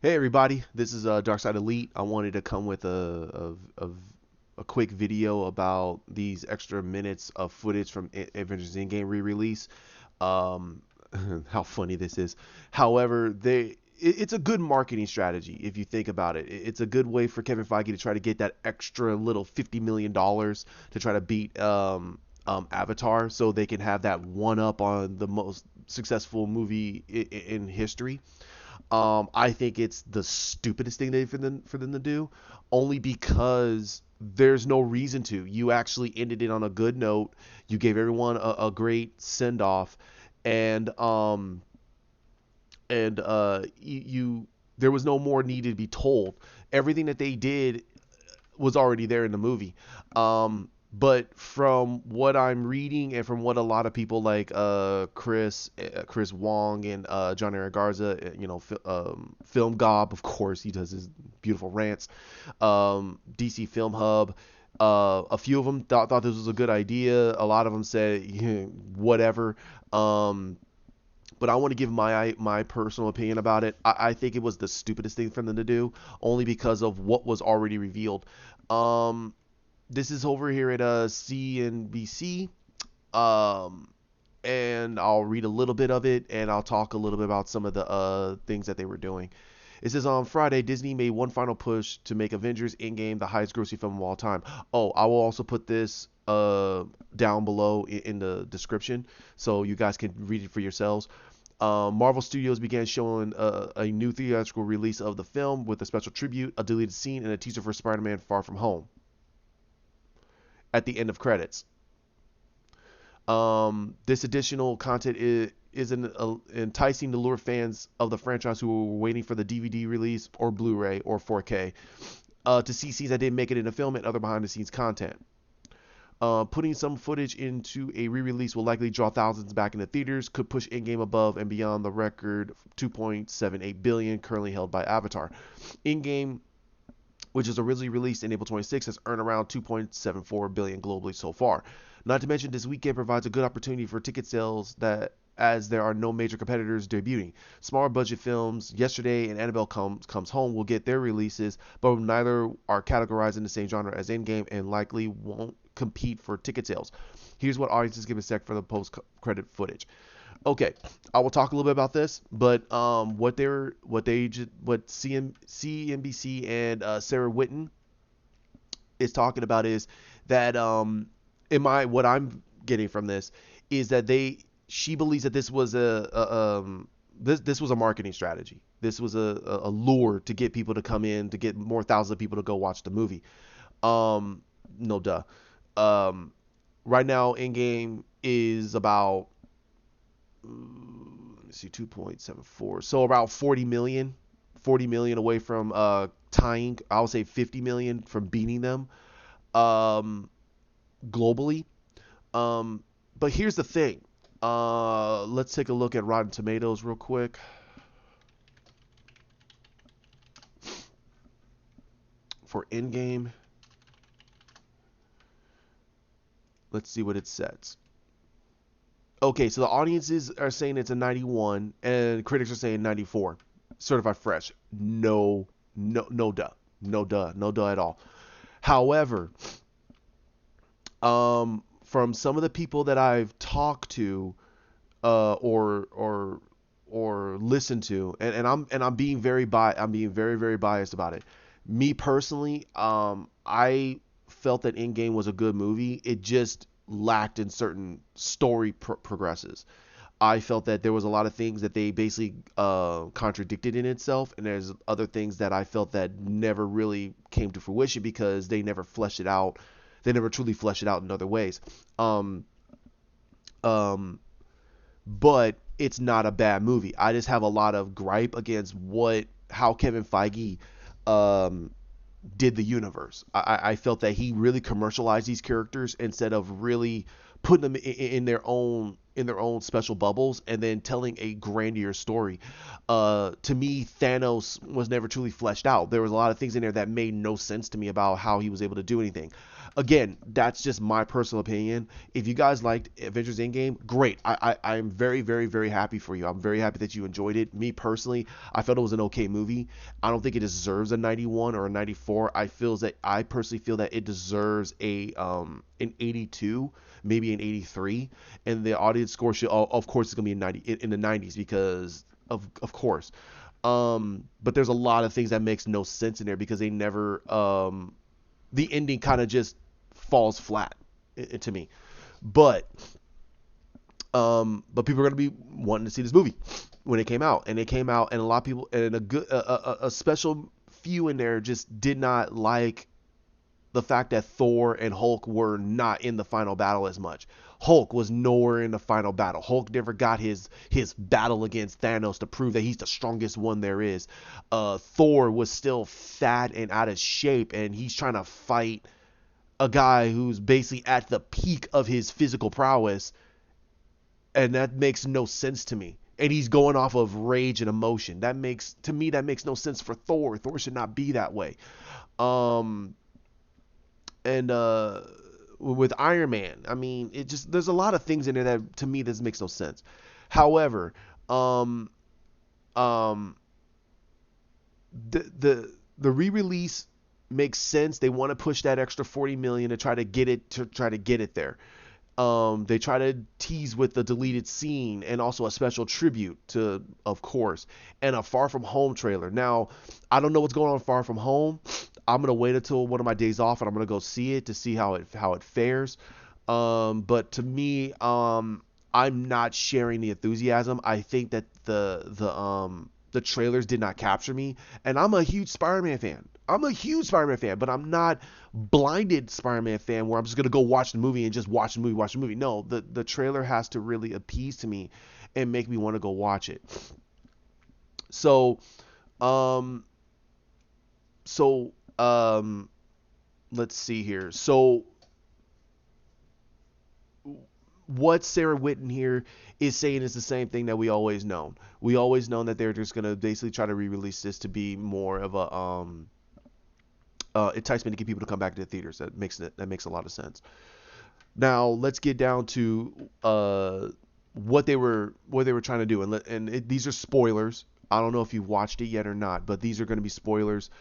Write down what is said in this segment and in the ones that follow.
Hey everybody, this is Dark Side Elite. I wanted to come with a quick video about these extra minutes of footage from Avengers Endgame re-release. Um, how funny this is. However, it's a good marketing strategy if you think about it. It's a good way for Kevin Feige to try to get that extra little $50 million to try to beat Avatar, so they can have that one up on the most successful movie in history. I think it's the stupidest thing for them to do, only because there's no reason to. You actually ended it on a good note. You gave everyone a great send off, and you there was no more needed to be told. Everything that they did was already there in the movie. But from what I'm reading and from what a lot of people like Chris Wong and John Aaron Garza, Film Gob, of course, he does his beautiful rants. DC Film Hub. A few of them thought this was a good idea. A lot of them said whatever. But I want to give my personal opinion about it. I think it was the stupidest thing for them to do, only because of what was already revealed. Um, this is over here at CNBC, um, and I'll read a little bit of it, and I'll talk a little bit about some of the things that they were doing. It says on Friday, Disney made one final push to make Avengers Endgame the highest grossing film of all time. Oh, I will also put this down below in the description so you guys can read it for yourselves. Marvel Studios began showing a new theatrical release of the film with a special tribute, a deleted scene, and a teaser for Spider-Man: Far From Home at the end of credits. This additional content is enticing to lure fans of the franchise who were waiting for the DVD release or Blu-ray or 4K to see scenes that didn't make it in the film and other behind-the-scenes content. Putting some footage into a re-release will likely draw thousands back into theaters, could push Endgame above and beyond the record 2.78 billion currently held by Avatar. Endgame, which was originally released in April 26, has earned around 2.74 billion globally so far. Not to mention, this weekend provides a good opportunity for ticket sales that as there are no major competitors debuting. Smaller budget films, Yesterday and Annabelle Comes Home, will get their releases, but neither are categorized in the same genre as Endgame and likely won't compete for ticket sales. Here's what audiences give a sec for the post-credit footage. Okay, I will talk a little bit about this, but what CNBC and Sarah Witten is talking about is that in my what I'm getting from this is that she believes that this was this was a marketing strategy. This was a lure to get people to come in, to get more thousands of people to go watch the movie. No duh. Um, right now, Endgame is about let's see, 2.74. So about 40 million away from tying. I would say 50 million from beating them um, globally. But here's the thing. Let's take a look at Rotten Tomatoes real quick. For Endgame, let's see what it says. Okay, so the audiences are saying it's a 91, and critics are saying 94. Certified fresh. No, no, no duh, no duh, no duh at all. However, from some of the people that I've talked to, or listened to, and I'm being I'm being very very biased about it. Me personally, I felt that Endgame was a good movie. It just lacked in certain story progresses. I felt that there was a lot of things that they basically contradicted in itself, and there's other things that I felt that never really came to fruition because they never fleshed it out. They never truly fleshed it out in other ways. Um, um, but it's not a bad movie. I just have a lot of gripe against how Kevin Feige um, did the universe. I felt that he really commercialized these characters instead of really putting them in their own in their own special bubbles and then telling a grandier story. To me, Thanos was never truly fleshed out. There was a lot of things in there that made no sense to me about how he was able to do anything. Again, that's just my personal opinion. If you guys liked Avengers Endgame, great. I'm very, very, very happy for you. I'm very happy that you enjoyed it. Me personally, I felt it was an okay movie. I don't think it deserves a 91 or a 94. I personally feel that it deserves an 82, maybe an 83, and the audience score should, of course, it's gonna be in 90 in the 90s because of course. But there's a lot of things that makes no sense in there because they never the ending kind of just falls flat to me. But but people are gonna be wanting to see this movie when it came out, and it came out, and a lot of people, and a special few in there just did not like the fact that Thor and Hulk were not in the final battle as much. Hulk was nowhere in the final battle. Hulk never got his battle against Thanos to prove that he's the strongest one there is. Thor was still fat and out of shape, and he's trying to fight a guy who's basically at the peak of his physical prowess, and that makes no sense to me. And he's going off of rage and emotion. That makes no sense for Thor. Thor should not be that way. Um, and with Iron Man, I mean, it just there's a lot of things in there that to me this makes no sense. However, um, um, the re-release makes sense. They want to push that extra 40 million to try to get it there. They try to tease with the deleted scene and also a special tribute to, of course, and a Far From Home trailer. Now, I don't know what's going on with Far From Home. I'm gonna wait until one of my days off and I'm gonna go see it to see how it fares. But to me, I'm not sharing the enthusiasm. I think that the trailers did not capture me, and I'm a huge Spider-Man fan. I'm a huge Spider-Man fan, but I'm not blinded Spider-Man fan where I'm just gonna go watch the movie and just watch the movie. No, the trailer has to really appease to me and make me want to go watch it. So, um, so let's see here. So what Sarah Witten here is saying is the same thing that we always known. We always known that they're just gonna basically try to re-release this to be more of a enticement to get people to come back to the theaters. That makes a lot of sense. Now let's get down to what they were trying to do, these are spoilers. I don't know if you've watched it yet or not, but these are going to be spoilers.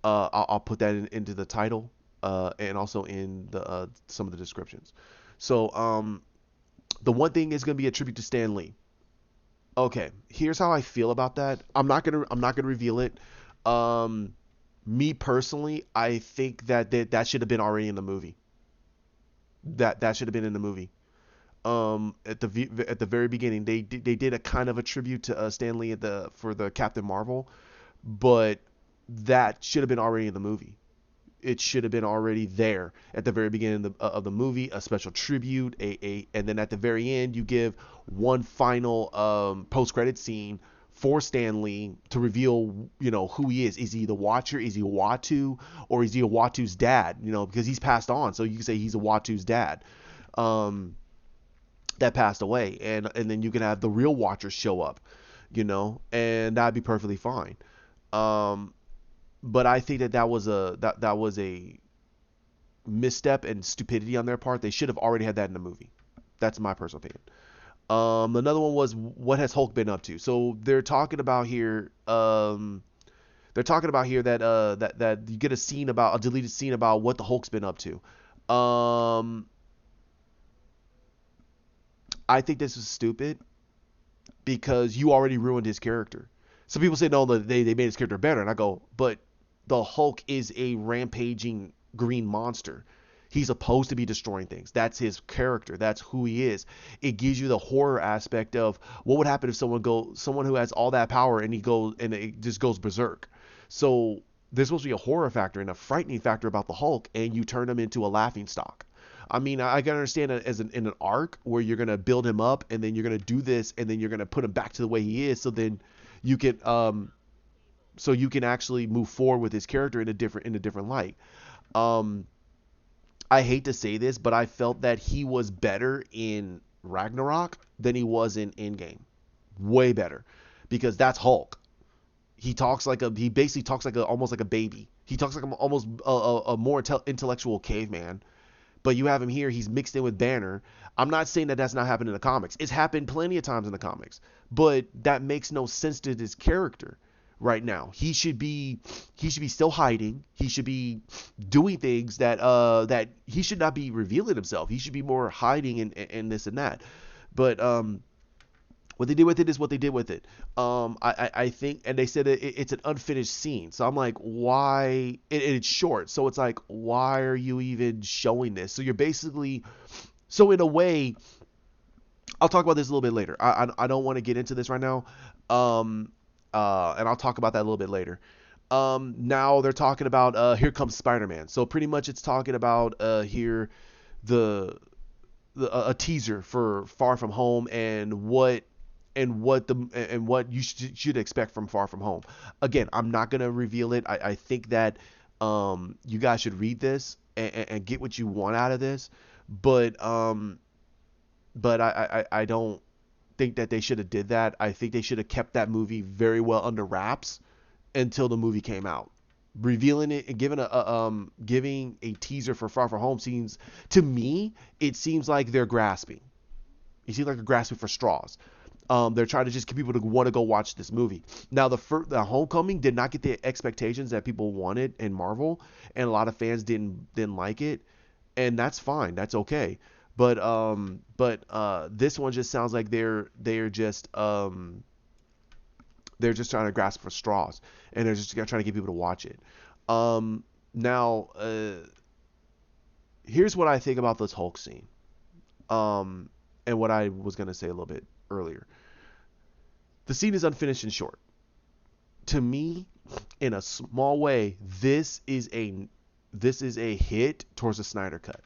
I'll put that into the title and also in the some of the descriptions. So the one thing is going to be a tribute to Stan Lee. Okay, here's how I feel about that. I'm not gonna reveal it. Um, Me personally, I think that should have been already in the movie. That should have been in the movie. At the very beginning, they did a kind of a tribute to Stan Lee for the Captain Marvel, but that should have been already in the movie. It should have been already there at the very beginning of the movie, a special tribute, and then at the very end you give one final post credit scene for Stan Lee to reveal, who he is. Is he the Watcher? Is he a Watu? Or is he a Watu's dad? Because he's passed on, so you can say he's a Watu's dad that passed away, and then you can have the real Watcher show up, and that'd be perfectly fine. Um, but I think that was a misstep and stupidity on their part. They should have already had that in the movie. That's my personal opinion. Another one was what has Hulk been up to? So they're talking about here. That you get a deleted scene about what the Hulk's been up to. Um, I think this is stupid because you already ruined his character. Some people say no, they made his character better, and I go, but the Hulk is a rampaging green monster. He's supposed to be destroying things. That's his character. That's who he is. It gives you the horror aspect of what would happen if someone who has all that power and it just goes berserk. So there's supposed to be a horror factor and a frightening factor about the Hulk, and you turn him into a laughing stock. I mean, I can understand it in an arc where you're gonna build him up, and then you're gonna do this, and then you're gonna put him back to the way he is. So then you can actually move forward with his character in a different light. Um, I hate to say this, but I felt that he was better in Ragnarok than he was in Endgame. Way better, because that's Hulk. He basically talks like a almost like a baby. He talks like almost a more intellectual caveman. But you have him here. He's mixed in with Banner. I'm not saying that that's not happened in the comics. It's happened plenty of times in the comics. But that makes no sense to this character right now. He should be still hiding. He should be doing things that he should not be revealing himself. He should be more hiding and this and that. But what they did with it is what they did with it. I think, and they said it's an unfinished scene. So I'm like, why? It's short, so it's like, why are you even showing this? So you're basically, so in a way, I'll talk about this a little bit later. I don't want to get into this right now. And I'll talk about that a little bit later. Now they're talking about here comes Spider-Man. So pretty much it's talking about here the a teaser for Far From Home and what you should expect from Far From Home. Again, I'm not gonna reveal it. I think that you guys should read this and get what you want out of this. But I don't think that they should have did that. I think they should have kept that movie very well under wraps until the movie came out. Revealing it and giving a teaser for Far From Home seems, to me, it seems like they're grasping. It seems like they're grasping for straws. They're trying to just get people to want to go watch this movie. Now, the Homecoming did not get the expectations that people wanted in Marvel, and a lot of fans didn't like it, and that's fine. That's okay. But this one just sounds like they're just trying to grasp for straws, and they're just trying to get people to watch it. Now, here's what I think about this Hulk scene, and what I was gonna say a little bit earlier. The scene is unfinished and short. To me, in a small way, this is a hit towards the Snyder cut.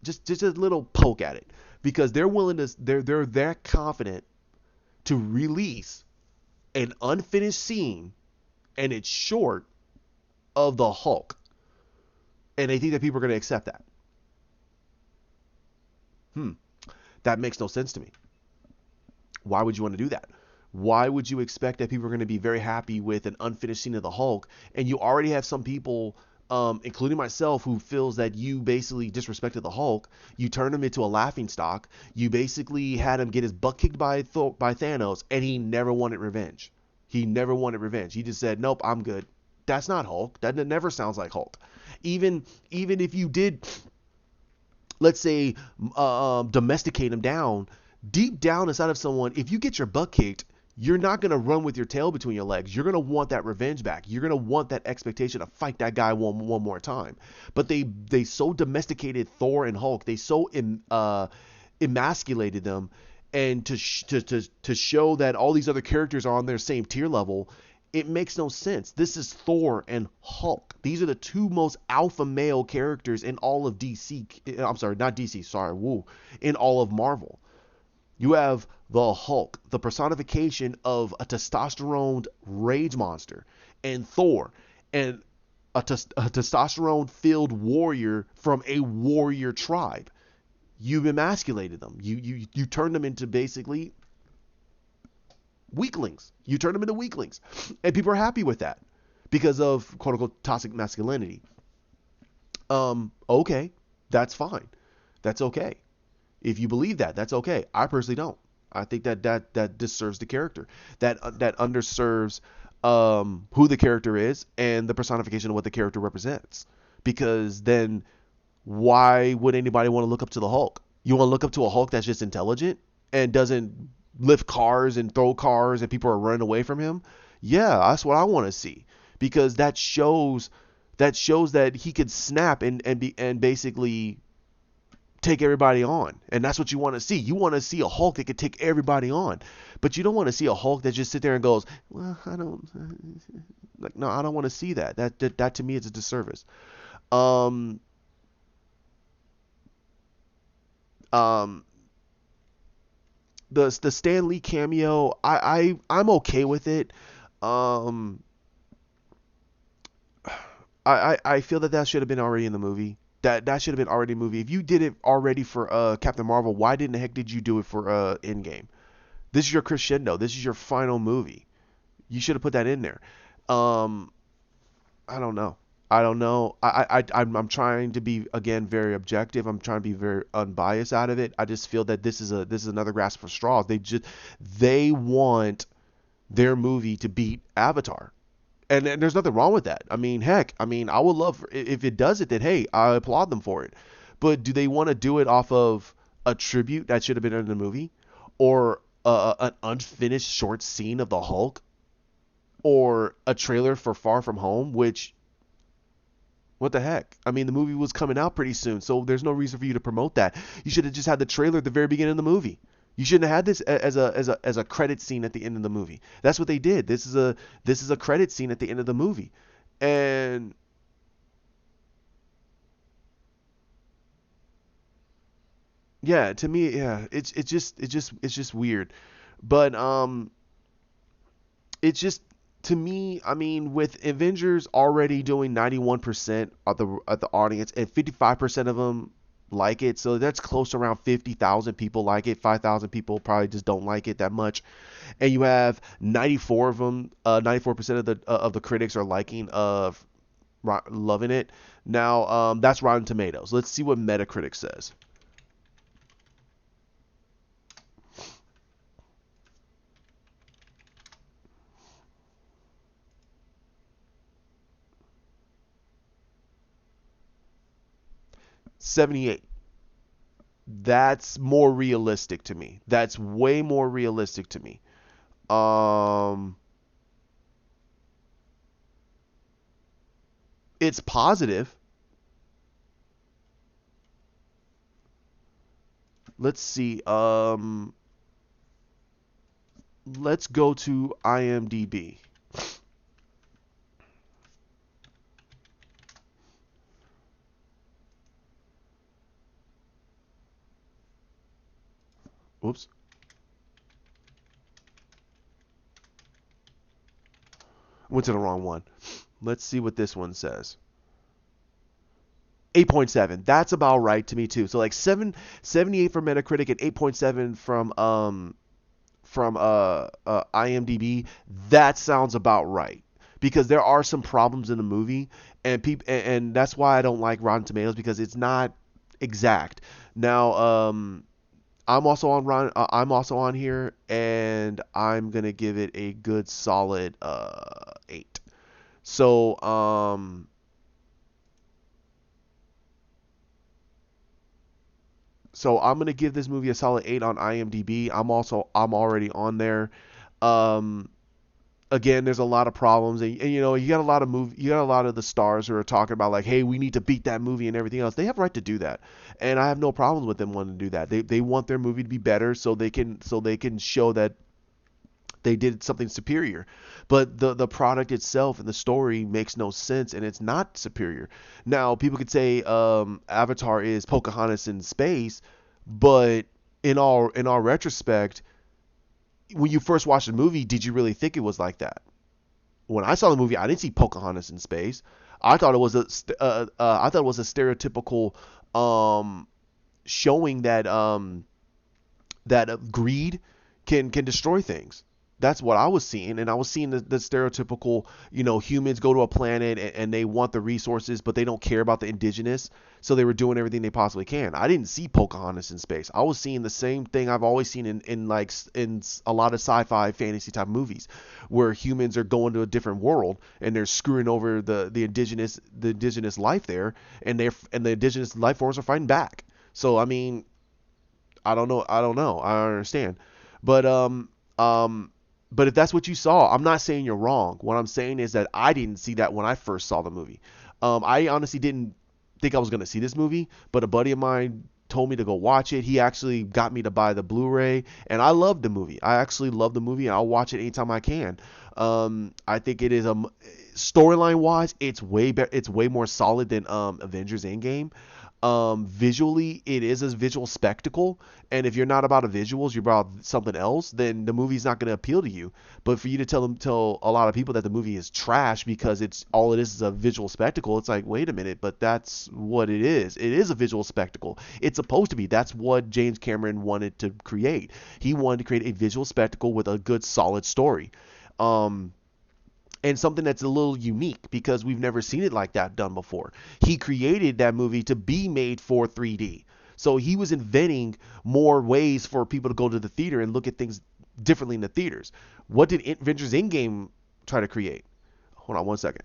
Just a little poke at it, because they're willing to they're that confident to release an unfinished scene, and it's short, of the Hulk, and they think that people are going to accept that. That makes no sense to me. Why would you want to do that? Why would you expect that people are going to be very happy with an unfinished scene of the Hulk, and you already have some people, including myself, who feels that you basically disrespected the Hulk. You turned him into a laughingstock. You basically had him get his butt kicked by Thanos, and he never wanted revenge. He never wanted revenge. He just said, "Nope, I'm good." That's not Hulk. That never sounds like Hulk. Even if you did, let's say, domesticate him down, deep down inside of someone, if you get your butt kicked, you're not going to run with your tail between your legs. You're going to want that revenge back. You're going to want that expectation to fight that guy one more time. But they so domesticated Thor and Hulk. They so emasculated them, and to show that all these other characters are on their same tier level, it makes no sense. This is Thor and Hulk. These are the two most alpha male characters in all of DC. I'm sorry, not DC. Sorry, woo. In all of Marvel. You have the Hulk, the personification of a testosterone rage monster, and Thor, and a testosterone-filled warrior from a warrior tribe. You've emasculated them. You turned them into basically weaklings. You turn them into weaklings, and people are happy with that because of quote unquote toxic masculinity. Okay, that's fine. That's okay. If you believe that, that's okay. I personally don't. I think that disserves the character. That underserves who the character is and the personification of what the character represents. Because then why would anybody want to look up to the Hulk? You want to look up to a Hulk that's just intelligent and doesn't lift cars and throw cars and people are running away from him? Yeah, that's what I want to see. Because that shows that he could snap and basically take everybody on, and that's what you want to see. You want to see a Hulk that could take everybody on, but you don't want to see a Hulk that just sit there and goes, "Well, I don't like." No, I don't want to see that. That to me is a disservice. Um, um, the Stan Lee cameo, I'm okay with it. Um, I feel that should have been already in the movie. That should have been already a movie. If you did it already for Captain Marvel, why didn't the heck did you do it for Endgame? This is your crescendo. This is your final movie. You should have put that in there. Um, I don't know. I don't know. I'm trying to be again very objective. I'm trying to be very unbiased out of it. I just feel that this is another grasp for straws. They want their movie to beat Avatar. And there's nothing wrong with that. I mean, heck, I mean, I would love if it does it, then hey, I applaud them for it. But do they want to do it off of a tribute that should have been in the movie, or an unfinished short scene of the Hulk, or a trailer for Far From Home? Which, what the heck? I mean, the movie was coming out pretty soon, so there's no reason for you to promote that. You should have just had the trailer at the very beginning of the movie. You shouldn't have had this as a credit scene at the end of the movie. That's what they did. This is a credit scene at the end of the movie, and yeah, to me, yeah, it's just weird, but it's just to me. I mean, with Avengers already doing 91% of the audience and 55% of them like it, so that's close to around 50,000 people like it. 5,000 people probably just don't like it that much, and you have 94 of them, 94% of the critics are liking of loving it. Now, that's Rotten Tomatoes. Let's see what Metacritic says. 78. That's more realistic to me. That's way more realistic to me. Um, it's positive. Let's see. Let's go to IMDb. Oops. Went to the wrong one. Let's see what this one says. 8.7. That's about right to me too. So like 78 for Metacritic and 8.7 from IMDb. That sounds about right because there are some problems in the movie, and that's why I don't like Rotten Tomatoes because it's not exact. Now, I'm also on here, and I'm gonna give it a good solid 8. So I'm gonna give this movie a solid 8 on IMDb. I'm already on there. Um, Again, there's a lot of problems, and you got a lot of the stars who are talking about like, hey, we need to beat that movie and everything else. They have a right to do that, and I have no problems with them wanting to do that. They want their movie to be better so they can show that they did something superior. But the product itself and the story makes no sense, and it's not superior. Now, people could say Avatar is Pocahontas in space, but in all retrospect, when you first watched the movie, did you really think it was like that? When I saw the movie, I didn't see Pocahontas in space. I thought it was a stereotypical um, showing that greed can destroy things. That's what I was seeing, and I was seeing the stereotypical, humans go to a planet and they want the resources, but they don't care about the indigenous, so they were doing everything they possibly can. I didn't see Pocahontas in space. I was seeing the same thing I've always seen in a lot of sci-fi fantasy type movies, where humans are going to a different world and they're screwing over the indigenous life there, and the indigenous life forms are fighting back. So I mean, I don't know. I don't understand. But um but if that's what you saw, I'm not saying you're wrong. What I'm saying is that I didn't see that when I first saw the movie. I honestly didn't think I was gonna see this movie, but a buddy of mine told me to go watch it. He actually got me to buy the Blu-ray, and I loved the movie. I actually love the movie, and I'll watch it anytime I can. I think it is storyline wise, it's way better. It's way more solid than Avengers Endgame. Visually, it is a visual spectacle, and if you're not about the visuals, you're about something else, then the movie's not going to appeal to you. But for you to tell a lot of people that the movie is trash because it's all it is a visual spectacle, it's like, wait a minute, but that's what it is. It is a visual spectacle. It's supposed to be. That's what James Cameron wanted to create. He wanted to create a visual spectacle with a good, solid story. Um, and something that's a little unique because we've never seen it like that done before. He created that movie to be made for 3D. So he was inventing more ways for people to go to the theater and look at things differently in the theaters. What did Avengers Endgame try to create? Hold on one second.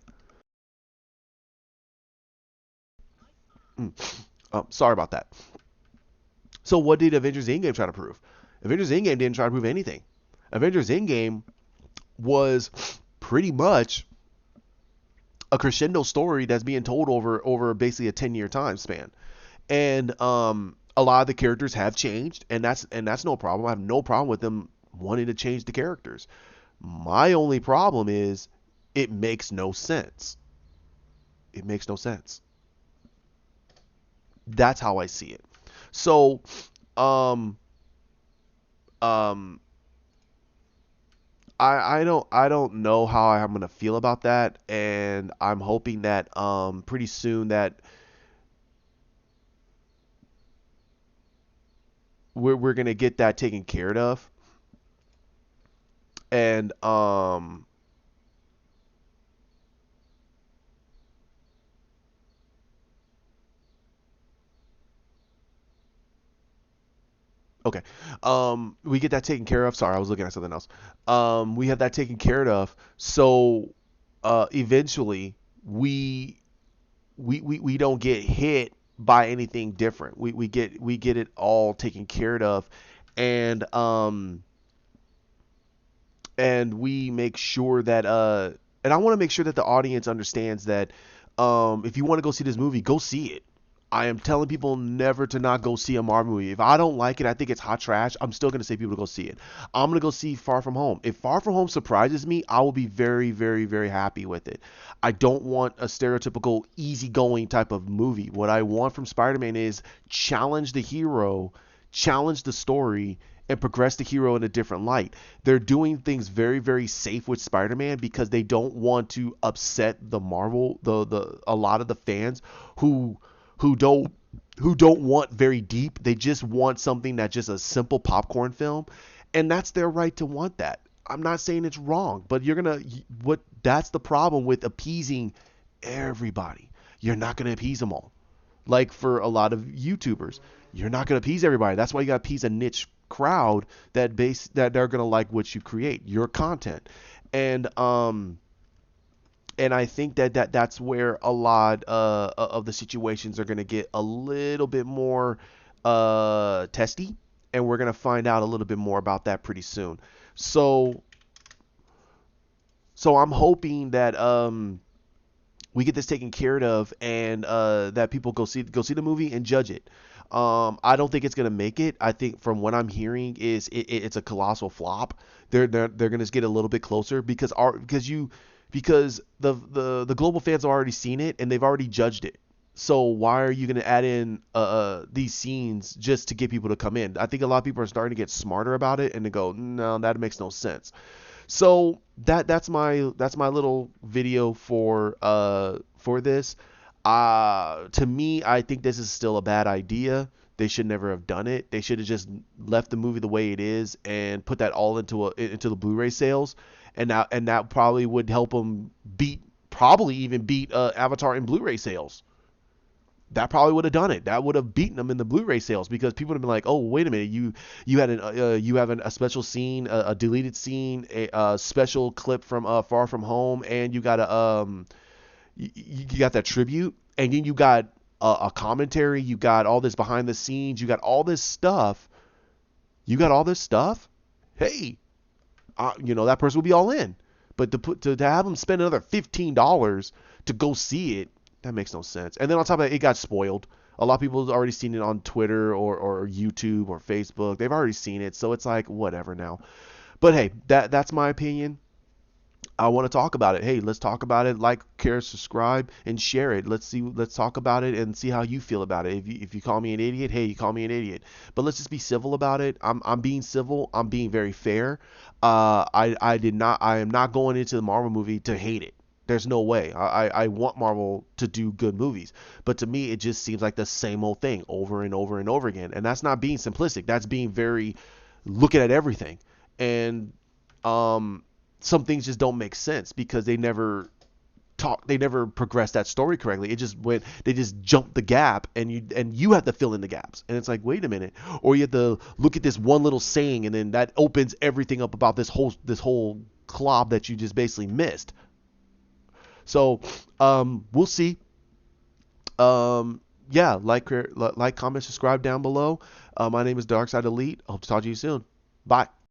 Sorry about that. So what did Avengers Endgame try to prove? Avengers Endgame didn't try to prove anything. Avengers Endgame was pretty much a crescendo story that's being told over basically a 10-year time span. And a lot of the characters have changed, and that's no problem. I have no problem with them wanting to change the characters. My only problem is it makes no sense. It makes no sense. That's how I see it. So, um, um, I don't know how I'm gonna feel about that, and I'm hoping that pretty soon that we're gonna get that taken care of. And okay, we get that taken care of. Sorry, I was looking at something else. We have that taken care of. So eventually we we don't get hit by anything different. We get it all taken care of, and we make sure that and I want to make sure that the audience understands that if you want to go see this movie, go see it. I am telling people never to not go see a Marvel movie. If I don't like it, I think it's hot trash, I'm still going to say people to go see it. I'm going to go see Far From Home. If Far From Home surprises me, I will be very, very, very happy with it. I don't want a stereotypical easygoing type of movie. What I want from Spider-Man is challenge the hero, challenge the story, and progress the hero in a different light. They're doing things very, very safe with Spider-Man because they don't want to upset the Marvel, the a lot of the fans who who don't who don't want very deep. They just want something that's just a simple popcorn film, and that's their right to want that. I'm not saying it's wrong, but you're gonna what that's the problem with appeasing everybody. You're not gonna appease them all. Like for a lot of YouTubers, you're not gonna appease everybody. That's why you gotta appease a niche crowd that they're gonna like what you create, your content, and I think that's where a lot of the situations are going to get a little bit more testy, and we're going to find out a little bit more about that pretty soon. So I'm hoping that we get this taken care of, and that people go see the movie and judge it. I don't think it's gonna make it. I think from what I'm hearing is it's a colossal flop. They're gonna get a little bit closer because the global fans have already seen it and they've already judged it. So why are you gonna add in these scenes just to get people to come in? I think a lot of people are starting to get smarter about it and to go, no, that makes no sense. So that's my little video for this. To me, I think this is still a bad idea. They should never have done it. They should have just left the movie the way it is and put that all into the Blu-ray sales, and that probably would help them probably even beat Avatar in Blu-ray sales. That probably would have done it. That would have beaten them in the Blu-ray sales because people would have been like, "Oh, wait a minute, you have a special scene, a deleted scene, a special clip from Far From Home, and you got you got that tribute, and then you got a commentary, you got all this behind the scenes, you got all this stuff, you got all this stuff. Hey, that person will be all in. But to have them spend another $15 to go see it, that makes no sense. And then on top of it, it got spoiled. A lot of people have already seen it on Twitter or YouTube or Facebook. They've already seen it, so it's like whatever now. But hey, that's my opinion. I want to talk about it. Hey, let's talk about it. Like, care, subscribe, and share it. Let's see. Let's talk about it and see how you feel about it. If you call me an idiot, hey, you call me an idiot. But let's just be civil about it. I'm being civil. I'm being very fair. I did not. I am not going into the Marvel movie to hate it. There's no way. I want Marvel to do good movies. But to me, it just seems like the same old thing over and over and over again. And that's not being simplistic. That's being very looking at everything. And um, some things just don't make sense because they never progressed that story correctly. It just went, they just jumped the gap, and you have to fill in the gaps. And it's like, wait a minute. Or you have to look at this one little saying, and then that opens everything up about this whole clob that you just basically missed. So we'll see. Yeah, like, comment, subscribe down below. My name is Darkside Elite. I hope to talk to you soon. Bye.